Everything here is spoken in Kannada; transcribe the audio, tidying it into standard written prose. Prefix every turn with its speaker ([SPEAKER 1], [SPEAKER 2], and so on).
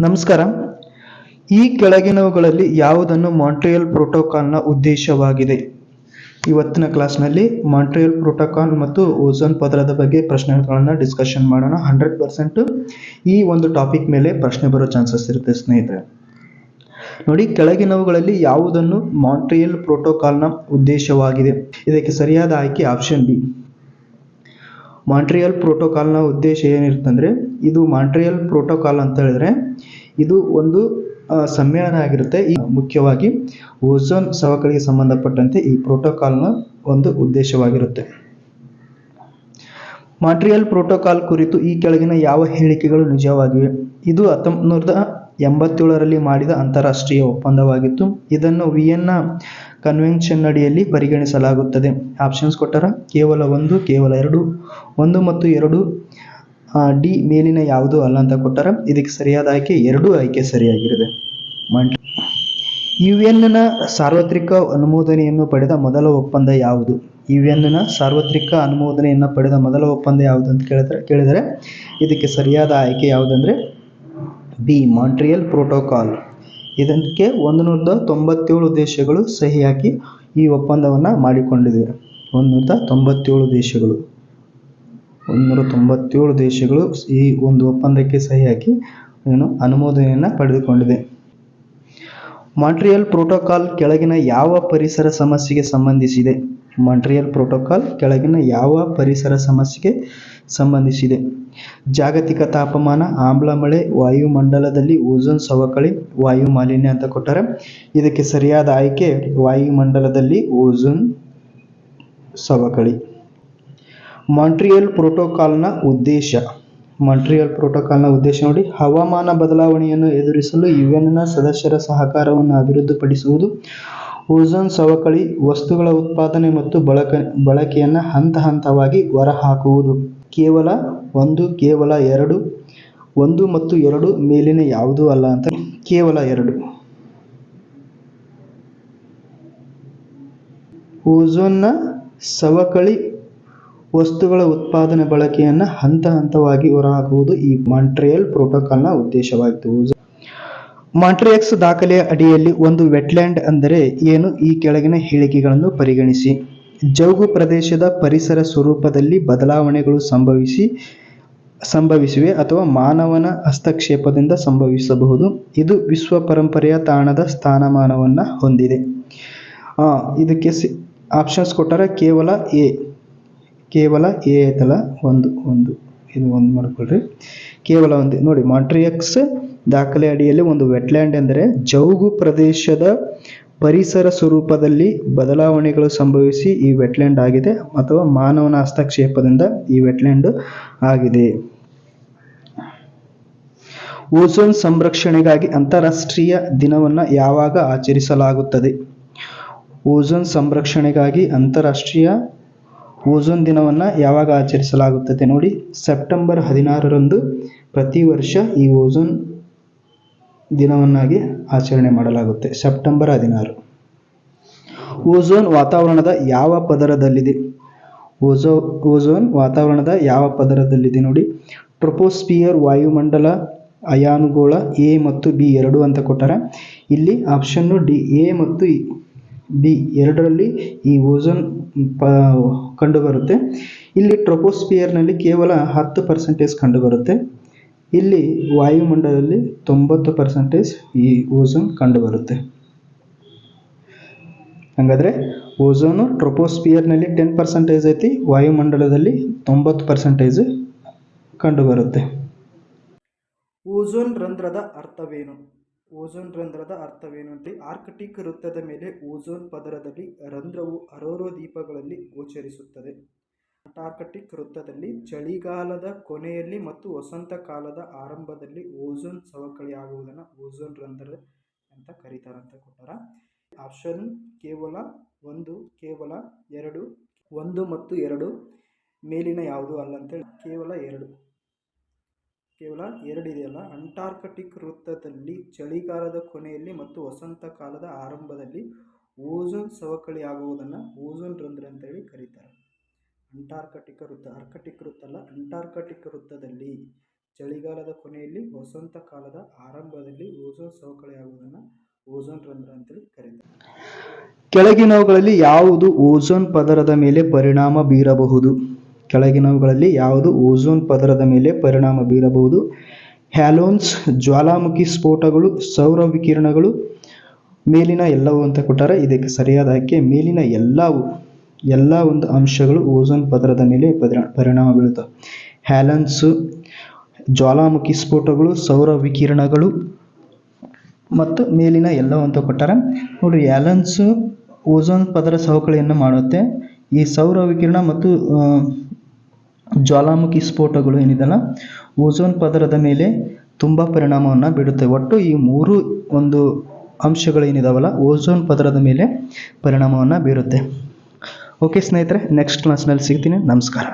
[SPEAKER 1] ನಮಸ್ಕಾರ. ಈ ಕೆಳಗಿನವುಗಳಲ್ಲಿ ಯಾವುದನ್ನು ಮಾಂಟ್ರಿಯಲ್ ಪ್ರೋಟೋಕಾಲ್ನ ಉದ್ದೇಶವಾಗಿದೆ? ಇವತ್ತಿನ ಕ್ಲಾಸ್ನಲ್ಲಿ ಮಾಂಟ್ರಿಯಲ್ ಪ್ರೋಟೋಕಾಲ್ ಮತ್ತು ಓಝೋನ್ ಪದರದ ಬಗ್ಗೆ ಪ್ರಶ್ನೆಗಳನ್ನು ಡಿಸ್ಕಷನ್ ಮಾಡೋಣ. 100% ಈ ಒಂದು ಟಾಪಿಕ್ ಮೇಲೆ ಪ್ರಶ್ನೆ ಬರೋ ಚಾನ್ಸಸ್ ಇರುತ್ತೆ ಸ್ನೇಹಿತರೆ. ನೋಡಿ, ಕೆಳಗಿನವುಗಳಲ್ಲಿ ಯಾವುದನ್ನು ಮಾಂಟ್ರಿಯಲ್ ಪ್ರೋಟೋಕಾಲ್ನ ಉದ್ದೇಶವಾಗಿದೆ? ಇದಕ್ಕೆ ಸರಿಯಾದ ಆಯ್ಕೆ ಆಪ್ಷನ್ ಬಿ. ಮಾಂಟ್ರಿಯಲ್ ಪ್ರೋಟೋಕಾಲ್ನ ಉದ್ದೇಶ ಏನಿರುತ್ತಂದ್ರೆ, ಇದು ಮಾಂಟ್ರಿಯಲ್ ಪ್ರೋಟೋಕಾಲ್ ಅಂತ ಹೇಳಿದ್ರೆ ಇದು ಒಂದು ಸಮ್ಮೇಳನ ಆಗಿರುತ್ತೆ. ಈ ಮುಖ್ಯವಾಗಿ ಓಝೋನ್ ಸವಕಳಿಗೆ ಸಂಬಂಧಪಟ್ಟಂತೆ ಈ ಪ್ರೋಟೋಕಾಲ್ನ ಒಂದು ಉದ್ದೇಶವಾಗಿರುತ್ತೆ. ಮಾಂಟ್ರಿಯಲ್ ಪ್ರೋಟೋಕಾಲ್ ಕುರಿತು ಈ ಕೆಳಗಿನ ಯಾವ ಹೇಳಿಕೆಗಳು ನಿಜವಾಗಿವೆ? ಇದು 1987ರಲ್ಲಿ ಮಾಡಿದ ಅಂತಾರಾಷ್ಟ್ರೀಯ ಒಪ್ಪಂದವಾಗಿತ್ತು. ಇದನ್ನು ವಿಯೆನ್ನಾ ಕನ್ವೆನ್ಷನ್ ಅಡಿಯಲ್ಲಿ ಪರಿಗಣಿಸಲಾಗುತ್ತದೆ. ಆಪ್ಷನ್ಸ್ ಕೊಟ್ಟರ ಕೇವಲ 1, ಕೇವಲ 2, 1 ಮತ್ತು 2, ಡಿ ಮೇಲಿನ ಯಾವುದೂ ಅಲ್ಲ ಅಂತ ಕೊಟ್ಟರ. ಇದಕ್ಕೆ ಸರಿಯಾದ ಆಯ್ಕೆ 2 ಆಯ್ಕೆ ಸರಿಯಾಗಿರುತ್ತೆ. ಯುಎನ್ನ ಸಾರ್ವತ್ರಿಕ ಅನುಮೋದನೆಯನ್ನು ಪಡೆದ ಮೊದಲ ಒಪ್ಪಂದ ಯಾವುದು? ಯುಎನ್ನ ಸಾರ್ವತ್ರಿಕ ಅನುಮೋದನೆಯನ್ನು ಪಡೆದ ಮೊದಲ ಒಪ್ಪಂದ ಯಾವುದು ಅಂತ ಕೇಳಿದರೆ ಇದಕ್ಕೆ ಸರಿಯಾದ ಆಯ್ಕೆ ಯಾವುದಂದ್ರೆ ಬಿ, ಮಾಂಟ್ರಿಯಲ್ ಪ್ರೋಟೋಕಾಲ್. ಇದಕ್ಕೆ 197 ದೇಶಗಳು ಸಹಿ ಹಾಕಿ ಈ ಒಪ್ಪಂದವನ್ನು ಮಾಡಿಕೊಂಡಿವೆ. 197 ದೇಶಗಳು 197 ದೇಶಗಳು ಈ ಒಂದು ಒಪ್ಪಂದಕ್ಕೆ ಸಹಿ ಹಾಕಿ ಅನುಮೋದನೆಯನ್ನು ಪಡೆದುಕೊಂಡಿದೆ. ಮಾಂಟ್ರಿಯಲ್ ಪ್ರೋಟೋಕಾಲ್ ಕೆಳಗಿನ ಯಾವ ಪರಿಸರ ಸಮಸ್ಯೆಗೆ ಸಂಬಂಧಿಸಿದೆ? ಮಾಂಟ್ರಿಯಲ್ ಪ್ರೋಟೋಕಾಲ್ ಕೆಳಗಿನ ಯಾವ ಪರಿಸರ ಸಮಸ್ಯೆಗೆ ಸಂಬಂಧಿಸಿದೆ? ಜಾಗತಿಕ ತಾಪಮಾನ, ಆಮ್ಲ ಮಳೆ, ವಾಯುಮಂಡಲದಲ್ಲಿ ಓಝೋನ್ ಸವಕಳಿ, ವಾಯು ಮಾಲಿನ್ಯ ಅಂತ ಕೊಟ್ಟರೆ ಇದಕ್ಕೆ ಸರಿಯಾದ ಆಯ್ಕೆ ವಾಯುಮಂಡಲದಲ್ಲಿ ಓಝೋನ್ ಸವಕಳಿ. ಮಾಂಟ್ರಿಯಲ್ ಪ್ರೋಟೋಕಾಲ್ನ ಉದ್ದೇಶ. ಮಾಂಟ್ರಿಯಲ್ ಪ್ರೋಟೋಕಾಲ್ನ ಉದ್ದೇಶ ನೋಡಿ, ಹವಾಮಾನ ಬದಲಾವಣೆಯನ್ನು ಎದುರಿಸಲು ಯುಎನ್ನ ಸದಸ್ಯರ ಸಹಕಾರವನ್ನು ಅಭಿವೃದ್ಧಿಪಡಿಸುವುದು, ಓಝೋನ್ ಸವಕಳಿ ವಸ್ತುಗಳ ಉತ್ಪಾದನೆ ಮತ್ತು ಬಳಕೆಯನ್ನು ಹಂತ ಹಂತವಾಗಿ ಹೊರಹಾಕುವುದು. ಕೇವಲ 1, ಕೇವಲ 2, 1 ಮತ್ತು 2 ಮೇಲಿನ ಯಾವುದೂ ಅಲ್ಲ ಅಂತ. ಕೇವಲ 2. ಓಝೋನ್ನ ಸವಕಳಿ ವಸ್ತುಗಳ ಉತ್ಪಾದನೆ ಬಳಕೆಯನ್ನು ಹಂತ ಹಂತವಾಗಿ ಹೊರಹಾಕುವುದು ಈ ಮಾಂಟ್ರಿಯಲ್ ಪ್ರೋಟೋಕಾಲ್ನ ಉದ್ದೇಶವಾಗಿತ್ತು. ಮಾಂಟ್ರಿಯೆಕ್ಸ್ ದಾಖಲೆಯ ಅಡಿಯಲ್ಲಿ ಒಂದು ವೆಟ್ಲ್ಯಾಂಡ್ ಅಂದರೆ ಏನು? ಈ ಕೆಳಗಿನ ಹೇಳಿಕೆಗಳನ್ನು ಪರಿಗಣಿಸಿ. ಜೌಗು ಪ್ರದೇಶದ ಪರಿಸರ ಸ್ವರೂಪದಲ್ಲಿ ಬದಲಾವಣೆಗಳು ಸಂಭವಿಸಿವೆ ಅಥವಾ ಮಾನವನ ಹಸ್ತಕ್ಷೇಪದಿಂದ ಸಂಭವಿಸಬಹುದು. ಇದು ವಿಶ್ವ ಪರಂಪರೆಯ ತಾಣದ ಸ್ಥಾನಮಾನವನ್ನು ಹೊಂದಿದೆ. ಇದಕ್ಕೆ ಆಪ್ಷನ್ಸ್ ಕೊಟ್ಟರೆ ಕೇವಲ ಎ. ಕೇವಲ ಎ ಆಯ್ತಲ್ಲ, ಒಂದು ಇದು ಒಂದು ಮಾಡ್ಕೊಳ್ರಿ. ಕೇವಲ 1 ನೋಡಿ, ಮಾಂಟ್ರಿಯೆಕ್ಸ್ ದಾಖಲೆ ಅಡಿಯಲ್ಲಿ ಒಂದು ವೆಟ್ಲ್ಯಾಂಡ್ ಎಂದರೆ ಜೌಗು ಪ್ರದೇಶದ ಪರಿಸರ ಸ್ವರೂಪದಲ್ಲಿ ಬದಲಾವಣೆಗಳು ಸಂಭವಿಸಿ ಈ ವೆಟ್ಲ್ಯಾಂಡ್ ಆಗಿದೆ ಅಥವಾ ಮಾನವನ ಹಸ್ತಕ್ಷೇಪದಿಂದ ಈ ವೆಟ್ಲ್ಯಾಂಡ್ ಆಗಿದೆ. ಓಝೋನ್ ಸಂರಕ್ಷಣೆಗಾಗಿ ಅಂತಾರಾಷ್ಟ್ರೀಯ ದಿನವನ್ನು ಯಾವಾಗ ಆಚರಿಸಲಾಗುತ್ತದೆ? ಓಝೋನ್ ಸಂರಕ್ಷಣೆಗಾಗಿ ಅಂತಾರಾಷ್ಟ್ರೀಯ ಓಝೋನ್ ದಿನವನ್ನು ಯಾವಾಗ ಆಚರಿಸಲಾಗುತ್ತದೆ? ನೋಡಿ, ಸೆಪ್ಟೆಂಬರ್ 16ರಂದು ಪ್ರತಿ ವರ್ಷ ಈ ಓಝೋನ್ ದಿನವನ್ನಾಗಿ ಆಚರಣೆ ಮಾಡಲಾಗುತ್ತೆ. ಸೆಪ್ಟೆಂಬರ್ 16. ಓಝೋನ್ ವಾತಾವರಣದ ಯಾವ ಪದರದಲ್ಲಿದೆ? ಓಝೋನ್ ವಾತಾವರಣದ ಯಾವ ಪದರದಲ್ಲಿದೆ? ನೋಡಿ, ಟ್ರೋಪೋಸ್ಫಿಯರ್, ವಾಯುಮಂಡಲ, ಅಯಾನುಗೋಳ, ಎ ಮತ್ತು ಬಿ 2 ಅಂತ ಕೊಟ್ಟಾರೆ. ಇಲ್ಲಿ ಆಪ್ಷನ್ನು ಡಿ, ಎ ಮತ್ತು ಬಿ ಎರಡರಲ್ಲಿ ಈ ಓಝೋನ್ ಕಂಡುಬರುತ್ತೆ. ಇಲ್ಲಿ ಟ್ರೋಪೋಸ್ಫಿಯರ್ನಲ್ಲಿ ಕೇವಲ 10% ಕಂಡುಬರುತ್ತೆ. ಇಲ್ಲಿ ವಾಯುಮಂಡಲದಲ್ಲಿ 90% ಈ ಓಝೋನ್ ಕಂಡುಬರುತ್ತೆ. ಹಾಗಾದರೆ ಓಝೋನು ಟ್ರೋಪೋಸ್ಫಿಯರ್ನಲ್ಲಿ 10% ಐತಿ, ವಾಯುಮಂಡಲದಲ್ಲಿ 90% ಕಂಡುಬರುತ್ತೆ. ಓಝೋನ್ ರಂಧ್ರದ ಅರ್ಥವೇನು? ಓಝೋನ್ ರಂಧ್ರದ ಅರ್ಥವೇನು ಅಂತ, ಆರ್ಕ್ಟಿಕ್ ವೃತ್ತದ ಮೇಲೆ ಓಝೋನ್ ಪದರದಲ್ಲಿ ರಂಧ್ರವು ಅರೋರಾ ದ್ವೀಪಗಳಲ್ಲಿ ಗೋಚರಿಸುತ್ತದೆ. ಅಂಟಾರ್ಕ್ಟಿಕ್ ವೃತ್ತದಲ್ಲಿ ಚಳಿಗಾಲದ ಕೊನೆಯಲ್ಲಿ ಮತ್ತು ವಸಂತಕಾಲದ ಆರಂಭದಲ್ಲಿ ಓಝೋನ್ ಸವಕಳಿ ಆಗುವುದನ್ನು ಓಝೋನ್ ರಂಧ್ರ ಅಂತ ಕರೀತಾರಂತ ಕೊಟ್ಟಾರ. ಆಪ್ಷನ್ ಕೇವಲ 1, ಕೇವಲ 2, 1 ಮತ್ತು 2 ಮೇಲಿನ ಯಾವುದೂ ಅಲ್ಲ ಅಂತೇಳಿ ಕೇವಲ 2. ಕೇವಲ 2 ಇದೆಯಲ್ಲ. ಅಂಟಾರ್ಕ್ಟಿಕ್ ವೃತ್ತದಲ್ಲಿ ಚಳಿಗಾಲದ ಕೊನೆಯಲ್ಲಿ ಮತ್ತು ವಸಂತ ಕಾಲದ ಆರಂಭದಲ್ಲಿ ಓಝೋನ್ ಸವಕಳಿ ಆಗುವುದನ್ನು ಓಝೋನ್ ರಂಧ್ರ ಅಂತೇಳಿ ಕರೀತಾರೆ. ಅಂಟಾರ್ಕ್ಟಿಕ್ ವೃತ್ತ, ಆರ್ಕ್ಟಿಕ್ ವೃತ್ತ ಅಲ್ಲ, ಅಂಟಾರ್ಕ್ಟಿಕ್ ವೃತ್ತದಲ್ಲಿ ಚಳಿಗಾಲದ ಕೊನೆಯಲ್ಲಿ ವಸಂತ ಕಾಲದ ಆರಂಭದಲ್ಲಿ ಓಝೋನ್ ಸವಕಳಿಯಾಗುವುದನ್ನು ಓಝೋನ್ ರಂಧ್ರ ಅಂತೇಳಿ ಕರೀತಾರೆ. ಕೆಳಗಿನವುಗಳಲ್ಲಿ ಯಾವುದು ಓಝೋನ್ ಪದರದ ಮೇಲೆ ಪರಿಣಾಮ ಬೀರಬಹುದು? ಕೆಳಗಿನವುಗಳಲ್ಲಿ ಯಾವುದು ಓಝೋನ್ ಪದರದ ಮೇಲೆ ಪರಿಣಾಮ ಬೀರಬಹುದು? ಹ್ಯಾಲೋನ್ಸ್, ಜ್ವಾಲಾಮುಖಿ ಸ್ಫೋಟಗಳು, ಸೌರ ವಿಕಿರಣಗಳು, ಮೇಲಿನ ಎಲ್ಲವೂ ಅಂತ ಕೊಟ್ಟಾರೆ. ಇದಕ್ಕೆ ಸರಿಯಾದ ಆಯ್ಕೆ ಮೇಲಿನ ಎಲ್ಲ ಒಂದು ಅಂಶಗಳು ಓಝೋನ್ ಪದರದ ಮೇಲೆ ಪರಿಣಾಮ ಬೀಳುತ್ತವೆ. ಹ್ಯಾಲನ್ಸು, ಜ್ವಾಲಾಮುಖಿ ಸ್ಫೋಟಗಳು, ಸೌರ ವಿಕಿರಣಗಳು ಮತ್ತು ಮೇಲಿನ ಎಲ್ಲವೂ ಅಂತ ಕೊಟ್ಟಾರೆ. ನೋಡ್ರಿ, ಹ್ಯಾಲನ್ಸು ಓಝೋನ್ ಪದರ ಸವಕಳಿಯನ್ನು ಮಾಡುತ್ತೆ. ಈ ಸೌರ ವಿಕಿರಣ ಮತ್ತು ಜ್ವಾಲಾಮುಖಿ ಸ್ಫೋಟಗಳು ಏನಿದೆಲ್ಲ ಓಝೋನ್ ಪದರದ ಮೇಲೆ ತುಂಬ ಪರಿಣಾಮವನ್ನು ಬೀರುತ್ತೆ. ಒಟ್ಟು ಈ ಮೂರು ಒಂದು ಅಂಶಗಳು ಏನಿದಾವಲ್ಲ ಓಝೋನ್ ಪದರದ ಮೇಲೆ ಪರಿಣಾಮವನ್ನು ಬೀರುತ್ತೆ. ಓಕೆ ಸ್ನೇಹಿತರೆ, ನೆಕ್ಸ್ಟ್ ಕ್ಲಾಸ್ನಲ್ಲಿ ಸಿಗ್ತೀನಿ. ನಮಸ್ಕಾರ.